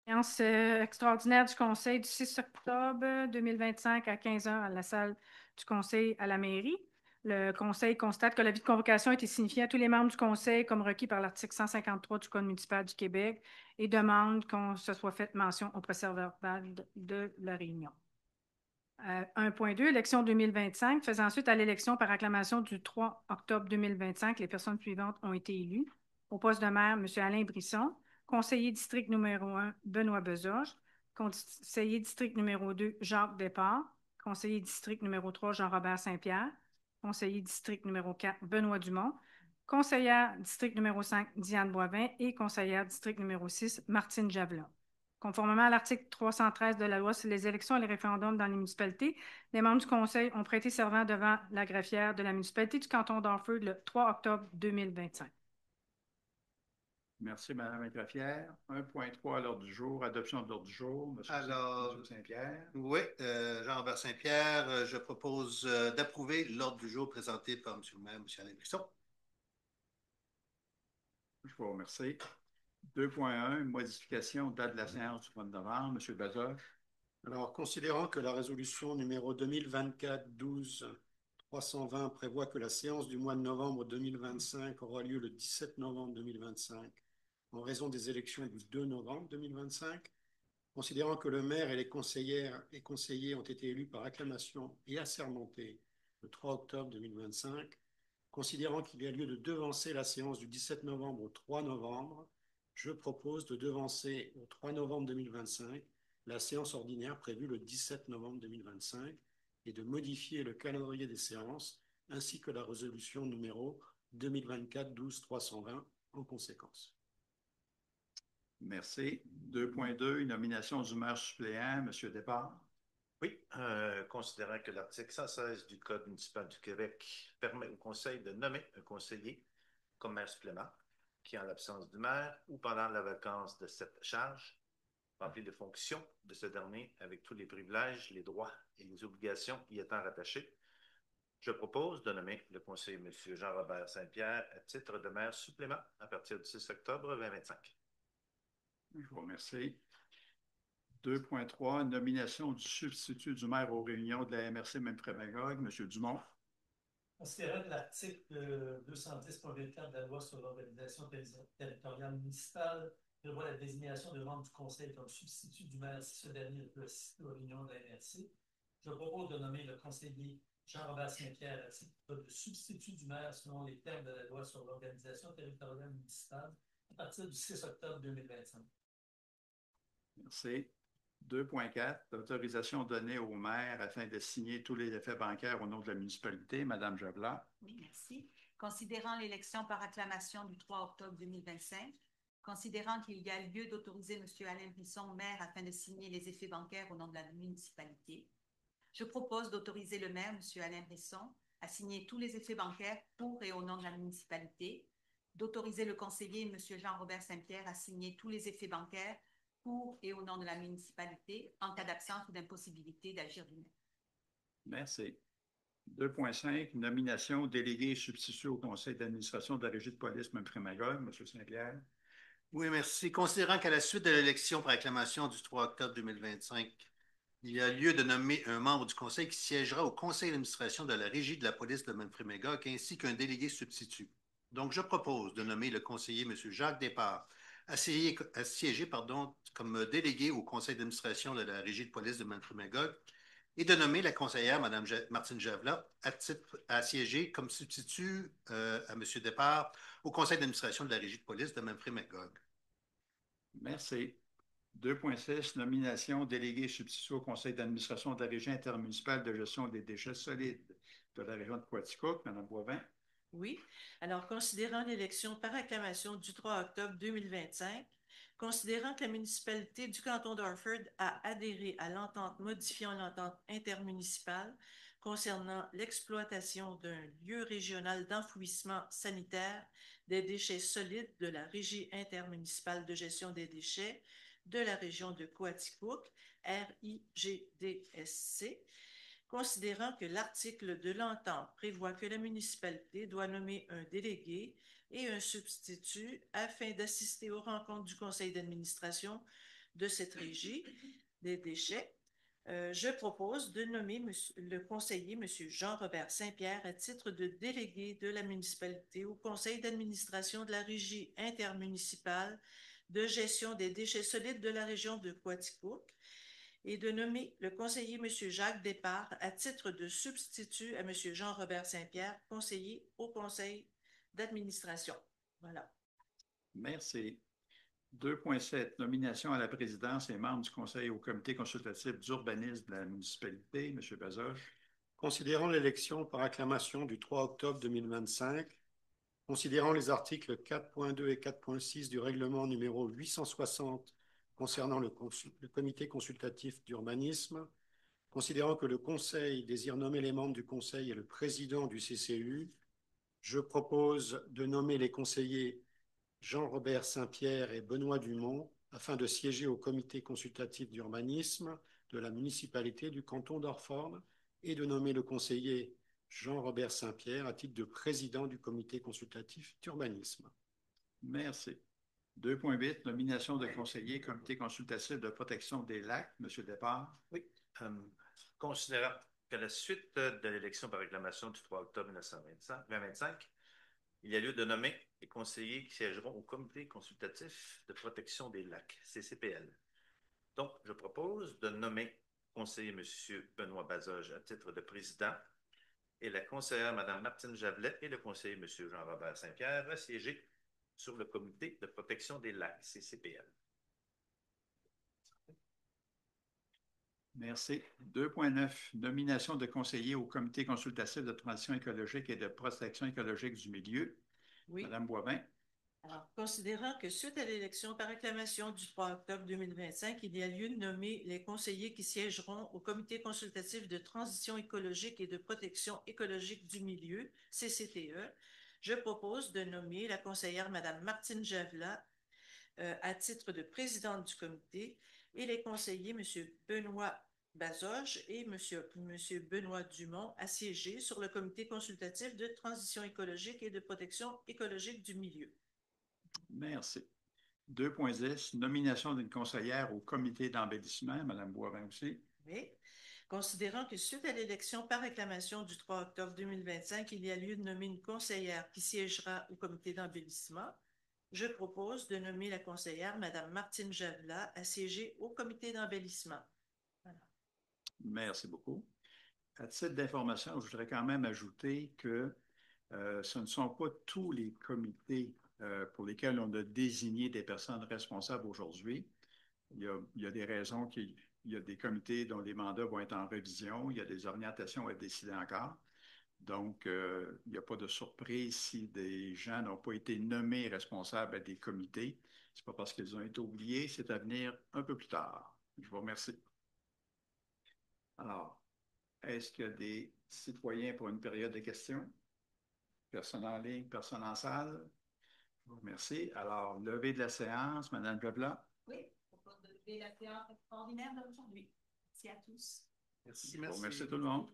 Séance extraordinaire du Conseil du 6 octobre 2025 à 15 heures à la salle du Conseil à la mairie. Le Conseil constate que l'avis de convocation a été signifié à tous les membres du Conseil comme requis par l'article 153 du Code municipal du Québec et demande qu'on se soit fait mention au procès-verbal de la réunion. 1.2, élection 2025. Faisant suite à l'élection par acclamation du 3 octobre 2025, les personnes suivantes ont été élues. Au poste de maire, M. Alain Brisson. Conseiller district numéro 1, Benoît Bezoge. Conseiller district numéro 2, Jacques Despart. Conseiller district numéro 3, Jean-Robert Saint-Pierre. Conseiller district numéro 4, Benoît Dumont. Conseillère district numéro 5, Diane Boivin. Et conseillère district numéro 6, Martine Javelin. Conformément à l'article 313 de la loi sur les élections et les référendums dans les municipalités, les membres du Conseil ont prêté serment devant la greffière de la municipalité du canton d'Harford le 3 octobre 2025. Merci, Mme la greffière. 1.3 à l'ordre du jour, adoption de l'ordre du jour. Alors, Saint-Pierre. Oui, Jean-Robert Saint-Pierre, je propose d'approuver l'ordre du jour présenté par M. le maire, M. Alain Brisson. Je vous remercie. 2.1, modification, date de la séance du mois de novembre. M. Bazoche. Alors, considérant que la résolution numéro 2024-12-320 prévoit que la séance du mois de novembre 2025 aura lieu le 17 novembre 2025 en raison des élections du 2 novembre 2025, considérant que le maire et les conseillères et conseillers ont été élus par acclamation et assermentés le 3 octobre 2025, considérant qu'il y a lieu de devancer la séance du 17 novembre au 3 novembre, je propose de devancer au 3 novembre 2025 la séance ordinaire prévue le 17 novembre 2025 et de modifier le calendrier des séances ainsi que la résolution numéro 2024-12-320 en conséquence. Merci. 2.2, nomination du maire suppléant, M. Despart. Oui, considérant que l'article 116 du Code municipal du Québec permet au Conseil de nommer un conseiller comme maire suppléant qui, en l'absence du maire ou pendant la vacance de cette charge, remplit les fonctions de ce dernier avec tous les privilèges, les droits et les obligations y étant rattachés. Je propose de nommer le conseiller M. Jean-Robert Saint-Pierre à titre de maire suppléant à partir du 6 octobre 2025. Je vous remercie. 2.3, nomination du substitut du maire aux réunions de la MRC Memphremagog, M. Dumont. Considérant que l'article 210.24 de la loi sur l'organisation territoriale municipale prévoit la désignation de membres du conseil comme substitut du maire si ce dernier ne peut assister aux réunions de la MRC, je propose de nommer le conseiller Jean-Robert Saint-Pierre à titre de substitut du maire selon les termes de la loi sur l'organisation territoriale municipale à partir du 6 octobre 2025. Merci. 2.4, autorisation donnée au maire afin de signer tous les effets bancaires au nom de la municipalité. Mme Javelin. Oui, merci. Considérant l'élection par acclamation du 3 octobre 2025, considérant qu'il y a lieu d'autoriser M. Alain Brisson, maire, afin de signer les effets bancaires au nom de la municipalité, je propose d'autoriser le maire, M. Alain Brisson, à signer tous les effets bancaires pour et au nom de la municipalité, d'autoriser le conseiller, M. Jean-Robert Saint-Pierre, à signer tous les effets bancaires pour et au nom de la municipalité en cas d'absence ou d'impossibilité d'agir lui-même. Merci. 2.5, nomination délégué et substitut au conseil d'administration de la régie de police Memphremagog, M. Saint-Pierre. Oui, merci. Considérant qu'à la suite de l'élection par acclamation du 3 octobre 2025, il y a lieu de nommer un membre du conseil qui siégera au conseil d'administration de la régie de la police de Memphremagog ainsi qu'un délégué substitut. Donc, je propose de nommer le conseiller M. Jacques Despart à siéger comme délégué au conseil d'administration de la régie de police de Memphremagog et de nommer la conseillère Mme Martine Javelin à siéger comme substitut à M. Despart au conseil d'administration de la régie de police de Memphremagog. Merci. 2.6, nomination délégué et substitut au conseil d'administration de la régie intermunicipale de gestion des déchets solides de la région de Coaticook, Mme Boivin. Oui. Alors, considérant l'élection par acclamation du 3 octobre 2025, considérant que la municipalité du canton d'Harford a adhéré à l'entente modifiant l'entente intermunicipale concernant l'exploitation d'un lieu régional d'enfouissement sanitaire des déchets solides de la Régie intermunicipale de gestion des déchets de la région de Coaticook, RIGDSC, considérant que l'article de l'entente prévoit que la municipalité doit nommer un délégué et un substitut afin d'assister aux rencontres du conseil d'administration de cette régie des déchets. Je propose de nommer le conseiller, M. Jean-Robert Saint-Pierre, à titre de délégué de la municipalité au conseil d'administration de la régie intermunicipale de gestion des déchets solides de la région de Quaticook et de nommer le conseiller M. Jacques Despart à titre de substitut à M. Jean-Robert Saint-Pierre, conseiller au conseil d'administration. Voilà. Merci. 2.7, nomination à la présidence et membres du conseil au comité consultatif d'urbanisme de la municipalité. M. Bazoche. Considérant l'élection par acclamation du 3 octobre 2025, considérant les articles 4.2 et 4.6 du règlement numéro 860 concernant le comité consultatif d'urbanisme, considérant que le conseil désire nommer les membres du conseil et le président du CCU, je propose de nommer les conseillers Jean-Robert Saint-Pierre et Benoît Dumont afin de siéger au comité consultatif d'urbanisme de la municipalité du canton d'Orford et de nommer le conseiller Jean-Robert Saint-Pierre à titre de président du comité consultatif d'urbanisme. Merci. 2.8, nomination de conseiller comité consultatif de protection des lacs. M. Despart. Oui. Considérant qu'à la suite de l'élection par acclamation du 3 octobre 2025, il y a lieu de nommer les conseillers qui siégeront au comité consultatif de protection des lacs, CCPL. Donc, je propose de nommer conseiller M. Benoît Bazoge à titre de président et la conseillère Mme Martine Javelet et le conseiller M. Jean-Robert Saint-Pierre à siéger sur le comité de protection des lacs, CCPL. Merci. 2.9, nomination de conseiller au comité consultatif de transition écologique et de protection écologique du milieu. Oui. Mme Boivin. Alors, considérant que suite à l'élection par acclamation du 3 octobre 2025, il y a lieu de nommer les conseillers qui siégeront au comité consultatif de transition écologique et de protection écologique du milieu, CCTE, je propose de nommer la conseillère Mme Martine Javelet à titre de présidente du comité et les conseillers M. Benoît Bazoge et M. Benoît Dumont à siéger sur le comité consultatif de transition écologique et de protection écologique du milieu. Merci. 2.10, nomination d'une conseillère au comité d'embellissement. Mme Boivin aussi. Oui. Considérant que suite à l'élection par acclamation du 3 octobre 2025, il y a lieu de nommer une conseillère qui siégera au comité d'embellissement, je propose de nommer la conseillère Mme Martine Javelet à siéger au comité d'embellissement. Voilà. Merci beaucoup. À titre d'information, je voudrais quand même ajouter que ce ne sont pas tous les comités pour lesquels on a désigné des personnes responsables aujourd'hui. Il y a des raisons il y a des comités dont les mandats vont être en révision, il y a des orientations à décider encore. Donc, il n'y a pas de surprise si des gens n'ont pas été nommés responsables à des comités. Ce n'est pas parce qu'ils ont été oubliés, c'est à venir un peu plus tard. Je vous remercie. Alors, est-ce qu'il y a des citoyens pour une période de questions? Personne en ligne, personne en salle? Je vous remercie. Alors, levée de la séance, Mme Javelet. Oui, je propose de lever la séance extraordinaire d'aujourd'hui. Merci à tous. Merci tout le monde.